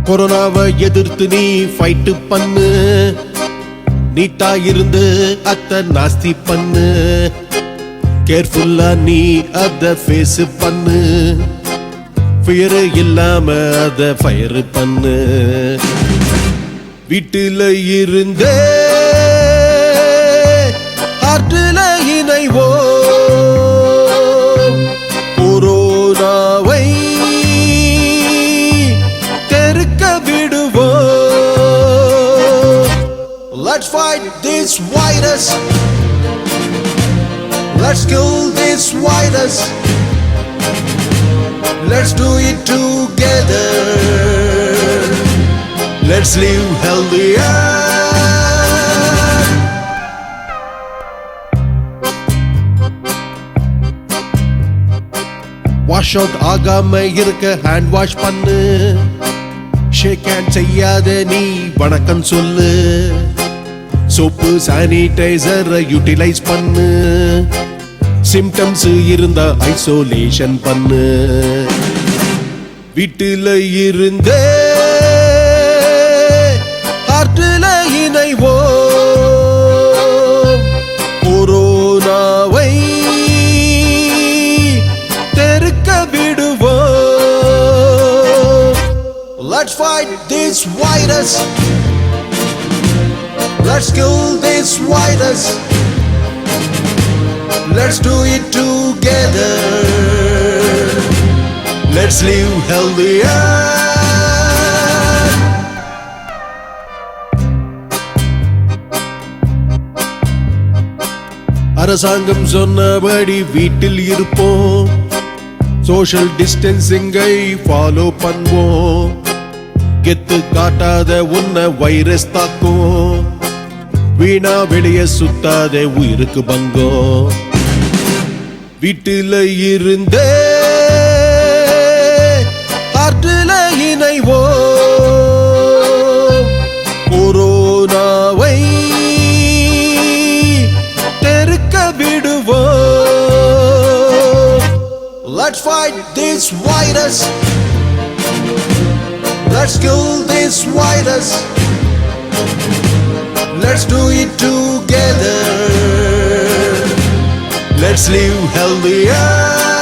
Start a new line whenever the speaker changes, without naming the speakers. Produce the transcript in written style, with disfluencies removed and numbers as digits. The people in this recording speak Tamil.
கொரோனாவை எதிர்த்து நீ ஃபைட் பண்ணு, நீட்டா இருந்து அத நாஸ்தி பண்ணு, கேர்ஃபுல்லா நீ அத ஃபேஸ் பண்ணு, ஃபியர் இல்லாம அத ஃபயர் பண்ணு. வீட்டில இருந்தே ஹார்ட்ல இணைவோ, கொரோனாவை Let's fight this virus. Let's kill this virus. Let's do it together. Let's live healthier. Wash out ஆகாம இருக்க hand wash பண்ணு, ஷேக் ஹேண்ட் செய்யாத நீ வணக்கம் சொல்லு, சோப்பு சானிடைசர் யூட்டிலைஸ் பண்ணு, சிம்டம்ஸ் இருந்தா ஐசோலேஷன் பண்ணு. வீட்டில இருந்தே ஹார்ட்ல இணைவோ, கொரோனாவை தெருக்க விடுவோ. Let's fight this virus. Let's kill this virus. Let's do it together. Let's live healthier. அரசாங்கம் சொன்னபடி வீட்டில் இருப்போம், சோஷியல் டிஸ்டன்சிங்கை ஃபாலோ பண்ணுவோம், கெத்து காட்டாத உன்னை வைரஸ் தாக்கும், வீணா வெளியே சுத்தாதே உயிருக்கு பங்கம். வீட்டில இருந்தே ஹார்ட்ல இணைவோ, கொரோனாவை தெருக்க விடுவோ. Let's fight this virus. Let's kill this virus. Let's do it together. Let's live healthier.